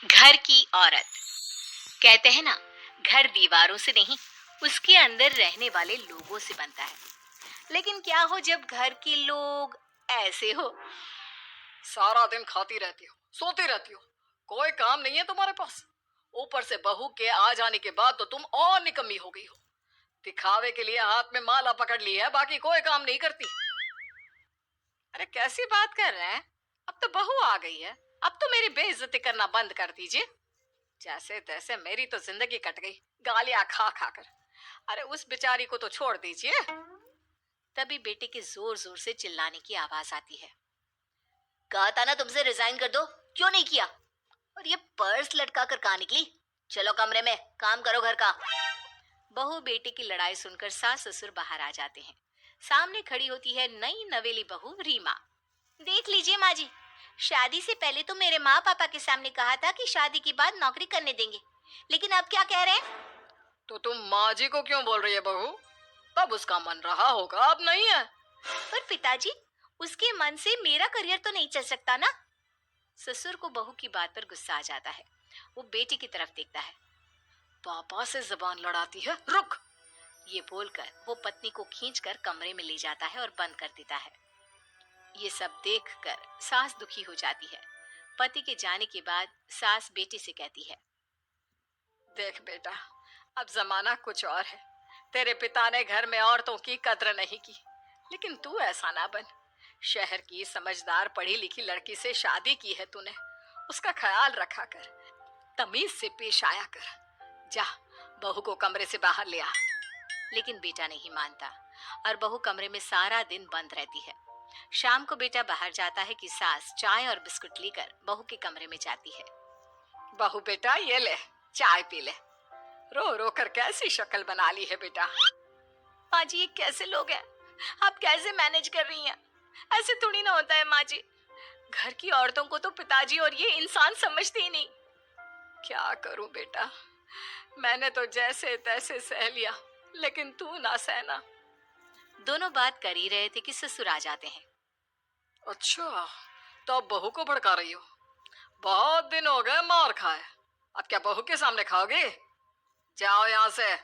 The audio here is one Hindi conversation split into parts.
घर की औरत। कहते हैं ना, घर दीवारों से नहीं, उसके अंदर रहने वाले लोगों से बनता है। लेकिन क्या हो जब घर के लोग ऐसे हो। सारा दिन खाती रहती हो, सोती रहती हो, कोई काम नहीं है तुम्हारे पास। ऊपर से बहू के आ जाने के बाद तो तुम और निकम्मी हो गई हो। दिखावे के लिए हाथ में माला पकड़ ली है, बाकी कोई काम नहीं करती। अरे कैसी बात कर रहे हैं? अब तो बहू आ गई है, अब तो मेरी बेइज्जती करना बंद कर दीजिए। जैसे तैसे मेरी तो जिंदगी कट गई, गालियां खा खा कर। अरे उस बेचारी को तो छोड़ दीजिए। तभी बेटे के जोर जोर से चिल्लाने की आवाज आती है। कहा था ना तुमसे रिजाइन कर दो, क्यों नहीं किया? और ये पर्स लटका कर कहाँ निकली? चलो कमरे में काम करो घर का। बहू बेटे की लड़ाई सुनकर सास ससुर बाहर आ जाते हैं। सामने खड़ी होती है नई नवेली बहू रीमा। देख लीजिए माँ जी, शादी से पहले तो मेरे माँ पापा के सामने कहा था कि शादी के बाद नौकरी करने देंगे, लेकिन अब क्या कह रहे हैं? तो तुम माँ जी को क्यों बोल रही है बहू? तब उसका मन रहा होगा, अब नहीं है। पर पिताजी, उसके मन से मेरा करियर तो नहीं चल सकता ना। ससुर को बहू की बात पर गुस्सा आ जाता है। वो बेटी की तरफ देखता है। पापा से जबान लड़ाती है, रुक। ये बोलकर वो पत्नी को खींचकर कमरे में ले जाता है और बंद कर देता है। ये सब देखकर सास दुखी हो जाती है। पति के जाने के बाद सास बेटे से कहती है। देख बेटा, अब जमाना कुछ और है। तेरे पिता ने घर में औरतों की कद्र नहीं की, लेकिन तू ऐसा ना बन। शहर की समझदार पढ़ी लिखी लड़की से शादी की है तूने, उसका ख्याल रखा कर, तमीज से पेश आया कर। जा, बहू को कमरे से बाहर ले आ। लेकिन बेटा नहीं मानता और बहू कमरे में सारा दिन बंद रहती है। शाम को बेटा बाहर जाता है कि सास चाय और बिस्कुट लेकर बहू के कमरे में जाती है। बहू बेटा ये ले, चाय पी ले। रो रो कर कैसी शक्ल बना ली है बेटा। माँ जी, ये कैसे लोग हैं? आप कैसे मैनेज कर रही हैं? ऐसे थोड़ी ना होता है माँ जी। घर की औरतों को तो पिताजी और ये इंसान समझते ही नहीं। क्या करूं बेटा, मैंने तो जैसे तैसे सह लिया, लेकिन तू ना सहना। दोनों बात कर ही रहे थे कि ससुर आ जाते हैं। अच्छा, तो अब बहू को भड़का रही हो? बहुत दिन हो गए मार खाए, अब क्या बहू के सामने खाओगे? जाओ यहाँ से।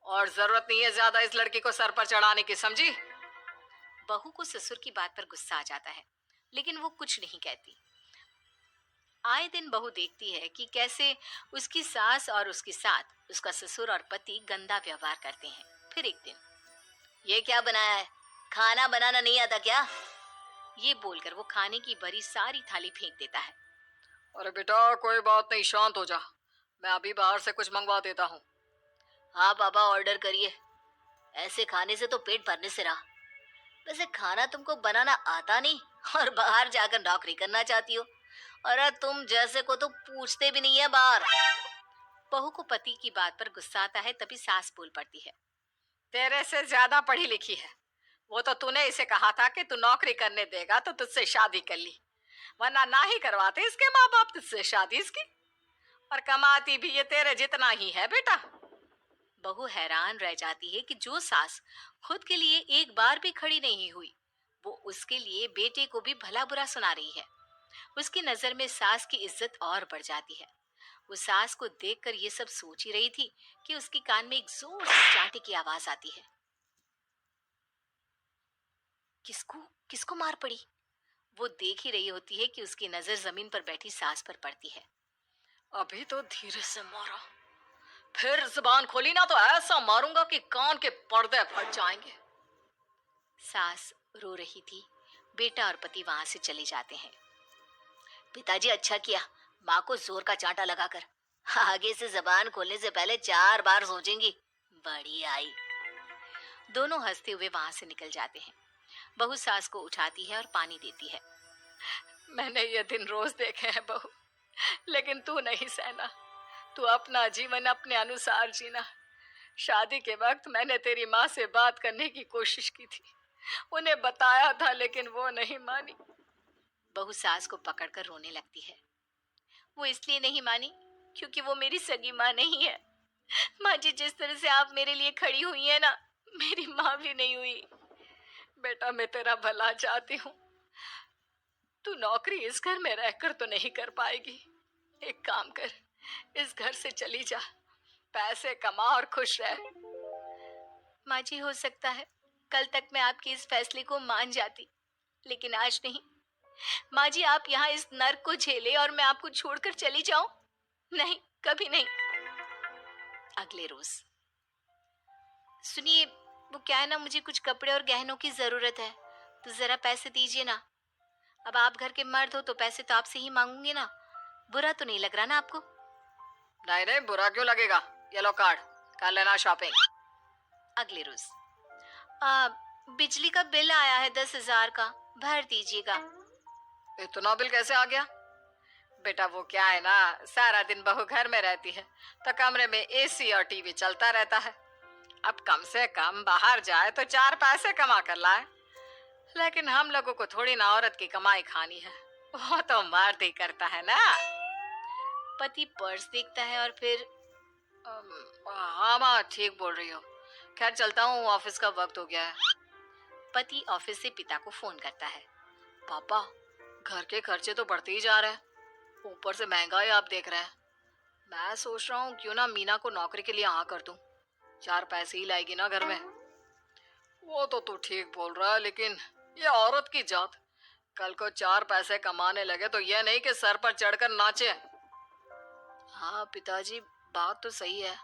और जरूरत नहीं है ज्यादा इस लड़की को सर पर चढ़ाने की, समझी? बहू को ससुर की बात पर गुस्सा आ जाता है, लेकिन वो कुछ नहीं कहती। आए दिन बहू देखती है कि कैसे उसकी सास और उसके साथ उसका ससुर और पति गंदा व्यवहार करते हैं। फिर एक दिन, ये क्या बनाया है? खाना बनाना नहीं आता क्या? ये बोलकर वो खाने की भरी सारी थाली फेंक देता है। अरे बेटा कोई बात नहीं, शांत हो जा, मैं अभी बाहर से कुछ मंगवा देता हूँ। हाँ पापा, ऑर्डर करिए। ऐसे खाने से तो पेट भरने से रहा। वैसे खाना तुमको बनाना आता नहीं और बाहर जाकर नौकरी करना चाहती हो। अरे तुम जैसे को तो पूछते भी नहीं है बाहर। बहू को पति की बात पर गुस्सा आता है, तभी सास बोल पड़ती है। तेरे से ज्यादा पढ़ी लिखी है, वो तो तूने इसे कहा था कि तू नौकरी करने देगा तो तुझसे शादी कर ली, वरना ना ही करवाते इसके माँ बाप तुझसे शादी इसकी। और कमाती भी ये तेरे जितना ही है बेटा। बहू हैरान रह जाती है कि जो सास खुद के लिए एक बार भी खड़ी नहीं हुई, वो उसके लिए बेटे को भी भला बुरा सुना रही है। उसकी नजर में सास की इज्जत और बढ़ जाती है। वो सास को देखकर ये सब सोच ही रही थी कि उसके कान में एक जोर से चांटे की आवाज आती है। किसको किसको मार पड़ी? वो देख ही रही होती है कि उसकी नजर जमीन पर बैठी सास पर पड़ती है। अभी तो धीरे से मारा, फिर जुबान खोली ना तो ऐसा मारूंगा कि कान के पर्दे फट जाएंगे। सास रो रही थी। बेटा और पति वहां से चले जाते हैं। पिताजी अच्छा किया माँ को जोर का चांटा लगाकर। आगे से जबान खोलने से पहले 4 बार सोचेंगी। बड़ी आई। दोनों हंसते हुए वहां से निकल जाते हैं। बहू सास को उठाती है और पानी देती है। मैंने ये दिन रोज देखे हैं बहू, लेकिन तू नहीं सहना। तू अपना जीवन अपने अनुसार जीना। शादी के वक्त मैंने तेरी माँ से बात करने की कोशिश की थी, उन्हें बताया था, लेकिन वो नहीं मानी। बहू सास को पकड़कर रोने लगती है। वो इसलिए नहीं मानी क्योंकि वो मेरी सगी माँ नहीं है। माँ जी, जिस तरह से आप मेरे लिए खड़ी हुई है ना, मेरी माँ भी नहीं हुई। बेटा मैं तेरा भला चाहती हूँ, तू नौकरी इस घर में रहकर तो नहीं कर पाएगी, एक काम कर, इस घर से चली जा, पैसे कमा और खुश रह। माँ जी, हो सकता है कल तक मैं आपके इस फैसले को मान जाती, लेकिन आज नहीं। माँ जी, आप यहाँ इस नर्क को झेले और मैं आपको छोड़कर चली जाऊं? नहीं, कभी नहीं। अगले रोज, सुनिए, वो क्या है ना, मुझे कुछ कपड़े और गहनों की जरूरत है, तो जरा पैसे दीजिए ना। अब आप घर के मर्द हो तो पैसे तो आपसे ही मांगूंगी ना। बुरा तो नहीं लग रहा ना आपको? नहीं नहीं, बुरा क्यों लगेगा? ये लो कार्ड, कर लेना शॉपिंग। अगले रोज, आ, बिजली का बिल आया है 10,000 का, भर दीजिएगा। इतना बिल कैसे आ गया? बेटा वो क्या है ना, सारा दिन बहू घर में रहती है तो कमरे में एसी और टीवी चलता रहता है। अब कम से कम बाहर जाए तो 4 पैसे कमा कर लाए। लेकिन हम लोगों को थोड़ी ना औरत की कमाई खानी है, वो तो मर्द ही करता है ना। पति पर्स देखता है और फिर हाँ माँ, ठीक बोल रही हो। खैर चलता हूँ, ऑफिस का वक्त हो गया है। पति ऑफिस से पिता को फोन करता है। पापा, घर के खर्चे तो बढ़ते ही जा रहे हैं, ऊपर से महंगाई आप देख रहे हैं। मैं सोच रहा हूँ क्यों ना मीना को नौकरी के लिए हाँ कर दूं, 4 पैसे ही लाएगी ना घर में। वो तो तू ठीक बोल रहा है, लेकिन ये औरत की जात, कल को 4 पैसे कमाने लगे तो ये नहीं कि सर पर चढ़कर नाचे। हाँ पिताजी, बात तो सही है।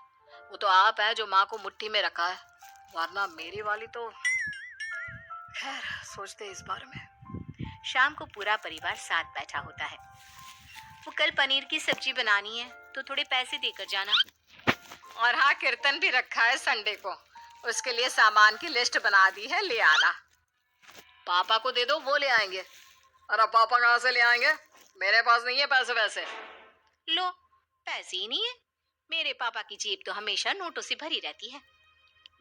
वो तो आप है जो माँ को मुट्ठी में रखा है, वरना मेरी वाली तो। खैर, सोचते इस बारे में। शाम को पूरा परिवार साथ बैठा होता है। वो कल पनीर की सब्जी बनानी है, तो थोड़े पैसे देकर जाना। और हाँ, कीर्तन भी रखा है संडे को, उसके लिए सामान की लिस्ट बना दी है, ले आना। पापा को दे दो, वो ले आएंगे। अरे पापा कहाँ से ले आएंगे, मेरे पास नहीं है पैसे वैसे। लो, पैसे ही नहीं है? मेरे पापा की जेब तो हमेशा नोटों से भरी रहती है।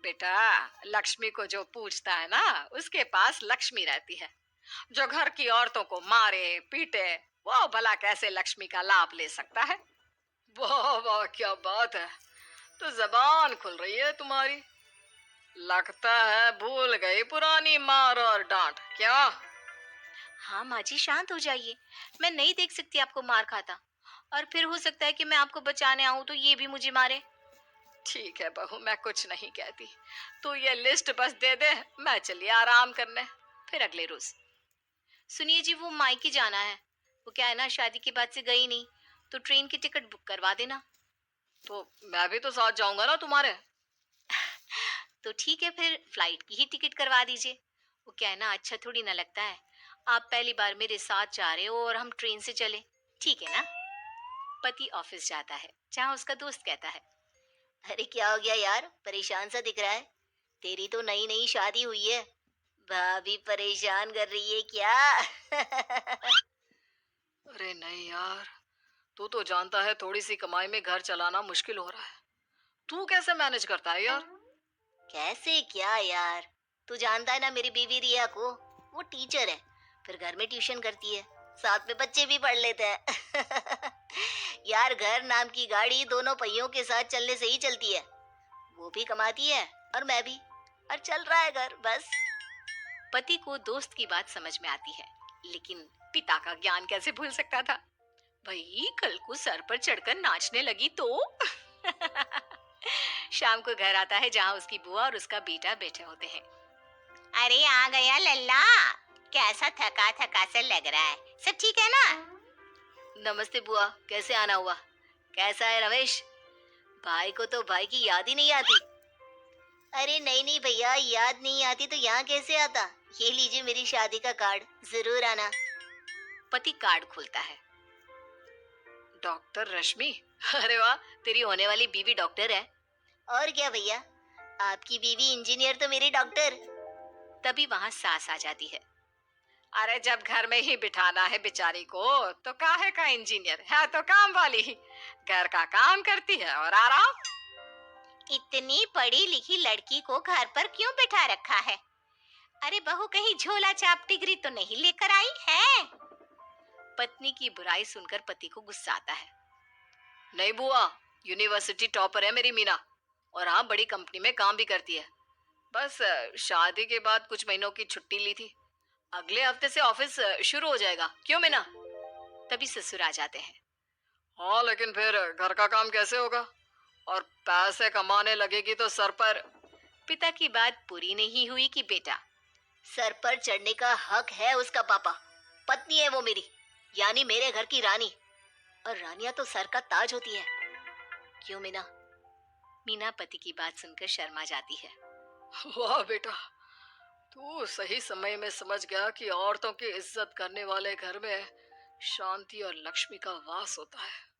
बेटा, लक्ष्मी को जो पूछता है ना, उसके पास लक्ष्मी रहती है। जो घर की औरतों को मारे पीटे, वो भला कैसे लक्ष्मी का लाभ ले सकता है? वाह वाह, क्या बात है, तो जबान खुल रही है तुम्हारी। लगता है भूल गई पुरानी मार और डांट, क्या? हाँ माँ जी, शांत हो जाइए। मैं नहीं देख सकती आपको मार खाता, और फिर हो सकता है कि मैं आपको बचाने आऊं तो ये भी मुझे मारे। ठीक है बहू, मैं कुछ नहीं कहती, तू ये लिस्ट बस दे दे, मैं चलिए आराम करने। फिर अगले रोज, सुनिए जी, वो मायके जाना है। वो क्या है ना, शादी के बाद से गई नहीं, तो ट्रेन की टिकट बुक करवा देना। तो मैं भी तो साथ जाऊंगा ना तुम्हारे। तो ठीक है, फिर फ्लाइट की ही टिकट करवा दीजिए। वो क्या है ना, अच्छा थोड़ी ना लगता है आप पहली बार मेरे साथ जा रहे हो और हम ट्रेन से चले। ठीक है ना? पति ऑफिस जाता है, जहाँ उसका दोस्त कहता है, अरे क्या हो गया यार, परेशान सा दिख रहा है। तेरी तो नई नई शादी हुई है, भाभी परेशान कर रही है क्या? अरे नहीं यार, तू तो जानता है थोड़ी सी कमाई में घर चलाना मुश्किल हो रहा है। तू कैसे मैनेज करता है यार? कैसे क्या यार, तू जानता है ना मेरी बीवी रिया को, वो टीचर है, फिर घर में ट्यूशन करती है, साथ में बच्चे भी पढ़ लेते हैं। यार, घर नाम की गाड़ी दोनों पहियों के साथ चलने से ही चलती है। वो भी कमाती है और मैं भी, और चल रहा है घर बस। पति को दोस्त की बात समझ में आती है, लेकिन पिता का ज्ञान कैसे भूल सकता था? भाई, कल को सर पर चढ़कर नाचने लगी तो। शाम को घर आता है, जहाँ उसकी बुआ और उसका बेटा बैठे होते हैं। अरे आ गया लल्ला, कैसा थका थका सा लग रहा है, सब ठीक है ना? नमस्ते बुआ, कैसे आना हुआ? कैसा है रमेश? भाई को तो भाई की याद ही नहीं आती। अरे नहीं नहीं भैया, याद नहीं आती तो यहाँ कैसे आता? ये लीजिए मेरी शादी का कार्ड, जरूर आना। पति कार्ड खोलता है। डॉक्टर रश्मि, अरे वाह, तेरी होने वाली बीवी डॉक्टर है। और क्या भैया, आपकी बीवी इंजीनियर तो मेरी डॉक्टर। तभी वहाँ सास आ जाती है। अरे जब घर में ही बिठाना है बेचारी को, तो काहे का इंजीनियर है, तो काम वाली ही, घर का काम करती है और आराम। इतनी पढ़ी लिखी लड़की को घर पर क्यों बिठा रखा है? अरे बहू, कहीं झोला चाप डिग्री तो नहीं लेकर आई है? पत्नी की बुराई सुनकर पति को गुस्सा आता है। नहीं बुआ, यूनिवर्सिटी टॉपर है मेरी मीना, और हाँ, बड़ी कंपनी में काम भी करती है। बस शादी के बाद कुछ महीनों की छुट्टी ली थी, अगले हफ्ते से ऑफिस शुरू हो जाएगा। क्यों मीना? तभी ससुर आ जाते हैं। लेकिन फिर घर का काम कैसे होगा? और पैसे कमाने लगेगी तो सर पर। पिता की बात पूरी नहीं हुई कि बेटा, सर पर चढ़ने का हक है उसका पापा। पत्नी है वो मेरी, यानी मेरे घर की रानी। और रानियां तो सर का ताज होती है। क्यों मीना? मीना पति की बात सुनकर शर्मा जाती है। वाह बेटा, तू सही समय में समझ गया कि औरतों की इज्जत करने वाले घर में शांति और लक्ष्मी का वास होता है।